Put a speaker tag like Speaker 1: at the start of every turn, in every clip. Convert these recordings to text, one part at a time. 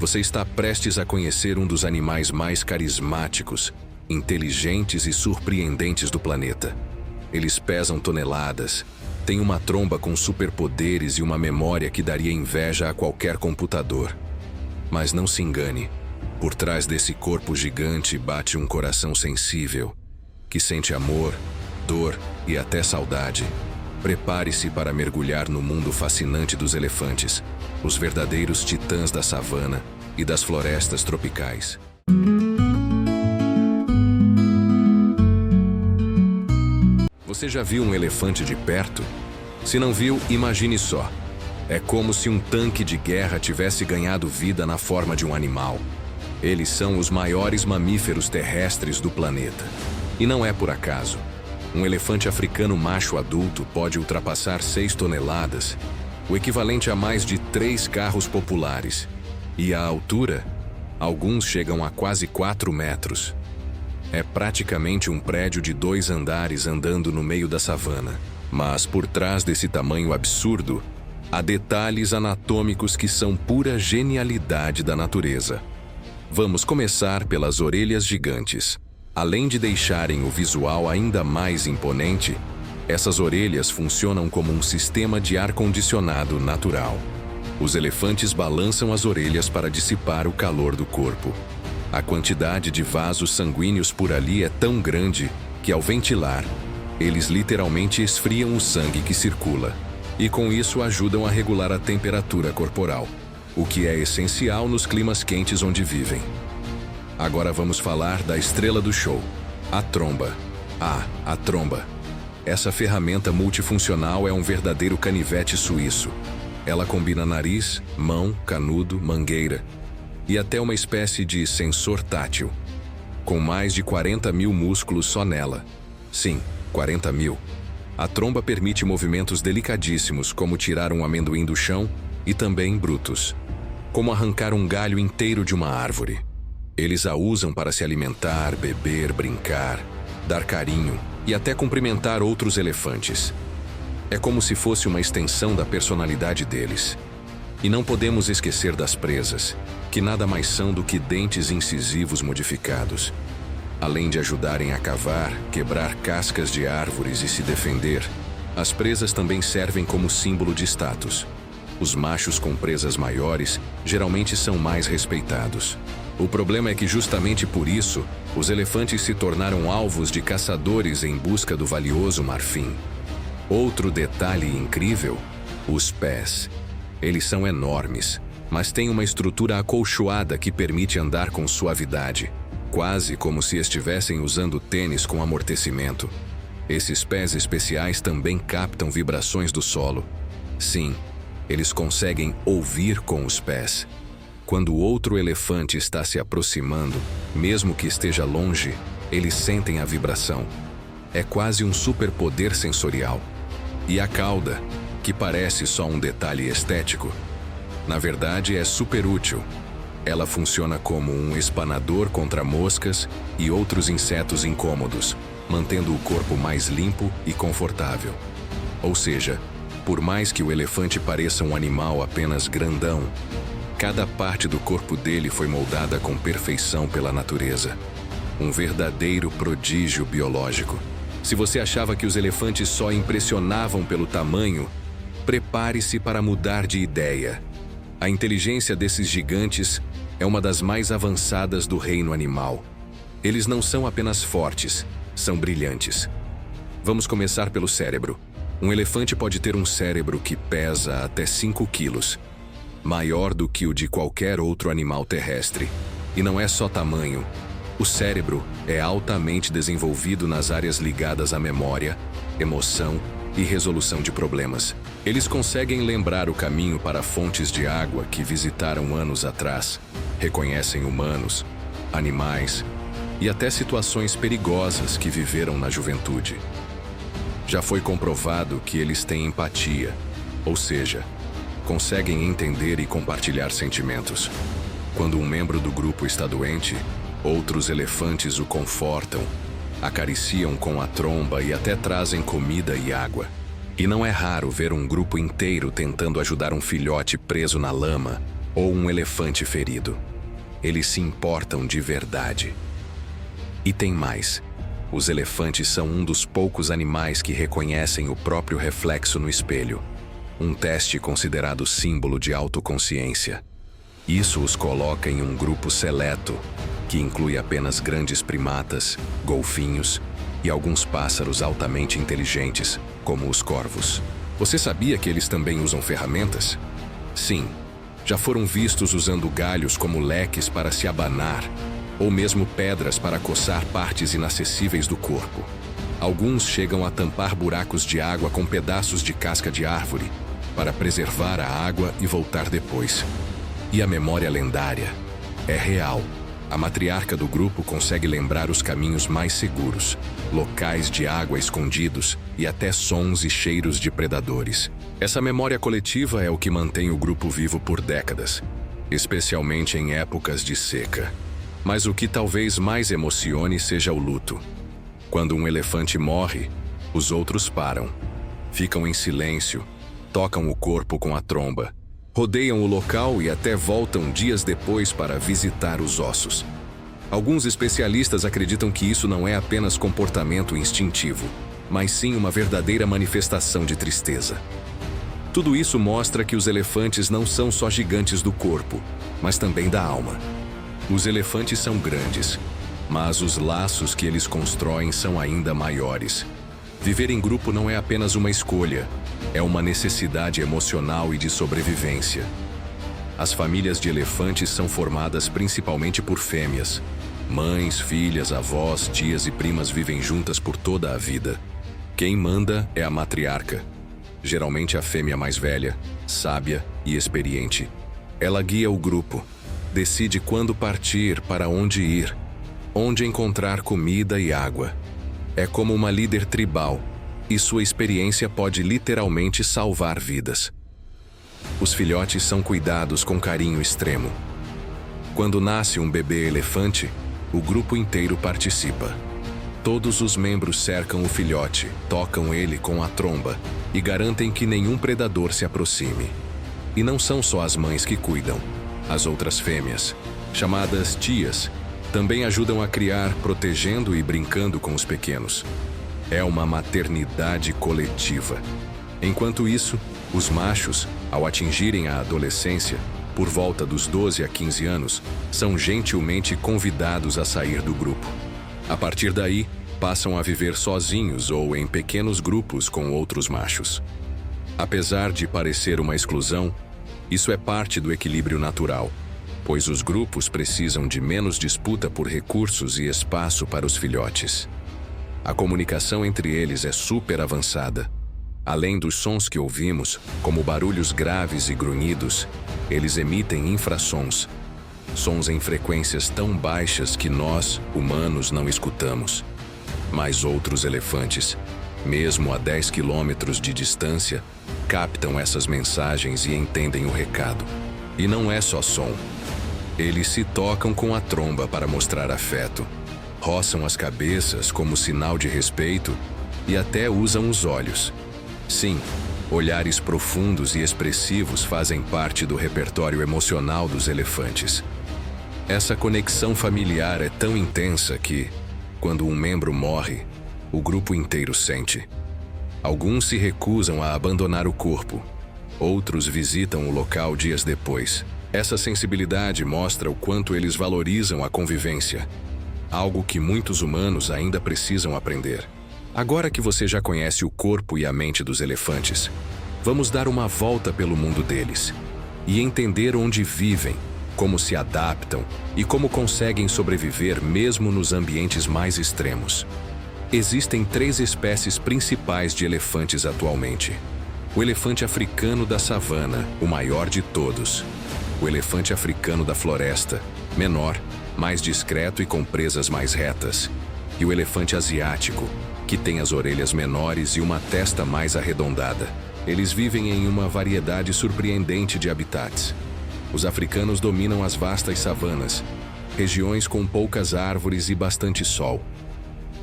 Speaker 1: Você está prestes a conhecer um dos animais mais carismáticos, inteligentes e surpreendentes do planeta. Eles pesam toneladas, têm uma tromba com superpoderes e uma memória que daria inveja a qualquer computador. Mas não se engane, por trás desse corpo gigante bate um coração sensível, que sente amor, dor e até saudade. Prepare-se para mergulhar no mundo fascinante dos elefantes, os verdadeiros titãs da savana e das florestas tropicais. Você já viu um elefante de perto? Se não viu, imagine só. É como se um tanque de guerra tivesse ganhado vida na forma de um animal. Eles são os maiores mamíferos terrestres do planeta. E não é por acaso. Um elefante africano macho adulto pode ultrapassar 6 toneladas, o equivalente a mais de 3 carros populares. E a altura? Alguns chegam a quase 4 metros. É praticamente um prédio de 2 andares andando no meio da savana. Mas por trás desse tamanho absurdo, há detalhes anatômicos que são pura genialidade da natureza. Vamos começar pelas orelhas gigantes. Além de deixarem o visual ainda mais imponente, essas orelhas funcionam como um sistema de ar-condicionado natural. Os elefantes balançam as orelhas para dissipar o calor do corpo. A quantidade de vasos sanguíneos por ali é tão grande que, ao ventilar, eles literalmente esfriam o sangue que circula. E com isso ajudam a regular a temperatura corporal, o que é essencial nos climas quentes onde vivem. Agora vamos falar da estrela do show, a tromba. A tromba. Essa ferramenta multifuncional é um verdadeiro canivete suíço. Ela combina nariz, mão, canudo, mangueira e até uma espécie de sensor tátil. Com mais de 40 mil músculos só nela. Sim, 40 mil. A tromba permite movimentos delicadíssimos, como tirar um amendoim do chão, e também brutos, como arrancar um galho inteiro de uma árvore. Eles a usam para se alimentar, beber, brincar, dar carinho e até cumprimentar outros elefantes. É como se fosse uma extensão da personalidade deles. E não podemos esquecer das presas, que nada mais são do que dentes incisivos modificados. Além de ajudarem a cavar, quebrar cascas de árvores e se defender, as presas também servem como símbolo de status. Os machos com presas maiores geralmente são mais respeitados. O problema é que justamente por isso, os elefantes se tornaram alvos de caçadores em busca do valioso marfim. Outro detalhe incrível: os pés. Eles são enormes, mas têm uma estrutura acolchoada que permite andar com suavidade, quase como se estivessem usando tênis com amortecimento. Esses pés especiais também captam vibrações do solo. Sim, eles conseguem ouvir com os pés. Quando outro elefante está se aproximando, mesmo que esteja longe, eles sentem a vibração. É quase um superpoder sensorial. E a cauda, que parece só um detalhe estético, na verdade é super útil. Ela funciona como um espanador contra moscas e outros insetos incômodos, mantendo o corpo mais limpo e confortável. Ou seja, por mais que o elefante pareça um animal apenas grandão, cada parte do corpo dele foi moldada com perfeição pela natureza. Um verdadeiro prodígio biológico. Se você achava que os elefantes só impressionavam pelo tamanho, prepare-se para mudar de ideia. A inteligência desses gigantes é uma das mais avançadas do reino animal. Eles não são apenas fortes, são brilhantes. Vamos começar pelo cérebro. Um elefante pode ter um cérebro que pesa até 5 quilos. Maior do que o de qualquer outro animal terrestre. E não é só tamanho. O cérebro é altamente desenvolvido nas áreas ligadas à memória, emoção e resolução de problemas. Eles conseguem lembrar o caminho para fontes de água que visitaram anos atrás, reconhecem humanos, animais e até situações perigosas que viveram na juventude. Já foi comprovado que eles têm empatia, ou seja, conseguem entender e compartilhar sentimentos. Quando um membro do grupo está doente, outros elefantes o confortam, acariciam com a tromba e até trazem comida e água. E não é raro ver um grupo inteiro tentando ajudar um filhote preso na lama ou um elefante ferido. Eles se importam de verdade. E tem mais. Os elefantes são um dos poucos animais que reconhecem o próprio reflexo no espelho. Um teste considerado símbolo de autoconsciência. Isso os coloca em um grupo seleto, que inclui apenas grandes primatas, golfinhos e alguns pássaros altamente inteligentes, como os corvos. Você sabia que eles também usam ferramentas? Sim, já foram vistos usando galhos como leques para se abanar, ou mesmo pedras para coçar partes inacessíveis do corpo. Alguns chegam a tampar buracos de água com pedaços de casca de árvore, para preservar a água e voltar depois. E a memória lendária é real. A matriarca do grupo consegue lembrar os caminhos mais seguros, locais de água escondidos e até sons e cheiros de predadores. Essa memória coletiva é o que mantém o grupo vivo por décadas, especialmente em épocas de seca. Mas o que talvez mais emocione seja o luto. Quando um elefante morre, os outros param, ficam em silêncio, tocam o corpo com a tromba, rodeiam o local e até voltam dias depois para visitar os ossos. Alguns especialistas acreditam que isso não é apenas comportamento instintivo, mas sim uma verdadeira manifestação de tristeza. Tudo isso mostra que os elefantes não são só gigantes do corpo, mas também da alma. Os elefantes são grandes, mas os laços que eles constroem são ainda maiores. Viver em grupo não é apenas uma escolha, é uma necessidade emocional e de sobrevivência. As famílias de elefantes são formadas principalmente por fêmeas. Mães, filhas, avós, tias e primas vivem juntas por toda a vida. Quem manda é a matriarca, geralmente a fêmea mais velha, sábia e experiente. Ela guia o grupo, decide quando partir, para onde ir, onde encontrar comida e água. É como uma líder tribal, e sua experiência pode literalmente salvar vidas. Os filhotes são cuidados com carinho extremo. Quando nasce um bebê elefante, o grupo inteiro participa. Todos os membros cercam o filhote, tocam ele com a tromba e garantem que nenhum predador se aproxime. E não são só as mães que cuidam. As outras fêmeas, chamadas tias, também ajudam a criar, protegendo e brincando com os pequenos. É uma maternidade coletiva. Enquanto isso, os machos, ao atingirem a adolescência, por volta dos 12 a 15 anos, são gentilmente convidados a sair do grupo. A partir daí, passam a viver sozinhos ou em pequenos grupos com outros machos. Apesar de parecer uma exclusão, isso é parte do equilíbrio natural, pois os grupos precisam de menos disputa por recursos e espaço para os filhotes. A comunicação entre eles é super avançada. Além dos sons que ouvimos, como barulhos graves e grunhidos, eles emitem infrassons, sons em frequências tão baixas que nós, humanos, não escutamos. Mas outros elefantes, mesmo a 10 quilômetros de distância, captam essas mensagens e entendem o recado. E não é só som. Eles se tocam com a tromba para mostrar afeto, roçam as cabeças como sinal de respeito e até usam os olhos. Sim, olhares profundos e expressivos fazem parte do repertório emocional dos elefantes. Essa conexão familiar é tão intensa que, quando um membro morre, o grupo inteiro sente. Alguns se recusam a abandonar o corpo, outros visitam o local dias depois. Essa sensibilidade mostra o quanto eles valorizam a convivência, algo que muitos humanos ainda precisam aprender. Agora que você já conhece o corpo e a mente dos elefantes, vamos dar uma volta pelo mundo deles e entender onde vivem, como se adaptam e como conseguem sobreviver mesmo nos ambientes mais extremos. Existem 3 espécies principais de elefantes atualmente. O elefante africano da savana, o maior de todos. O elefante africano da floresta, menor, mais discreto e com presas mais retas. E o elefante asiático, que tem as orelhas menores e uma testa mais arredondada. Eles vivem em uma variedade surpreendente de habitats. Os africanos dominam as vastas savanas, regiões com poucas árvores e bastante sol.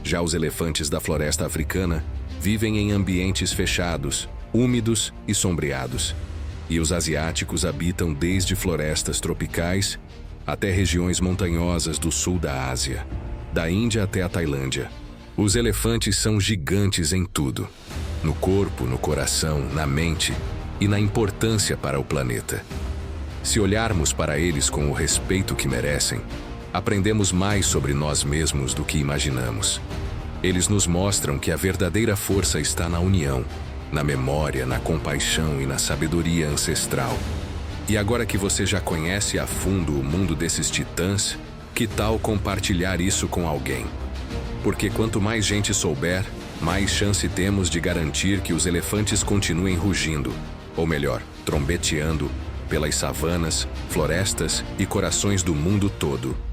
Speaker 1: Já os elefantes da floresta africana vivem em ambientes fechados, úmidos e sombreados. E os asiáticos habitam desde florestas tropicais até regiões montanhosas do sul da Ásia, da Índia até a Tailândia. Os elefantes são gigantes em tudo: no corpo, no coração, na mente e na importância para o planeta. Se olharmos para eles com o respeito que merecem, aprendemos mais sobre nós mesmos do que imaginamos. Eles nos mostram que a verdadeira força está na união, na memória, na compaixão e na sabedoria ancestral. E agora que você já conhece a fundo o mundo desses titãs, que tal compartilhar isso com alguém? Porque quanto mais gente souber, mais chance temos de garantir que os elefantes continuem rugindo, ou melhor, trombeteando, pelas savanas, florestas e corações do mundo todo.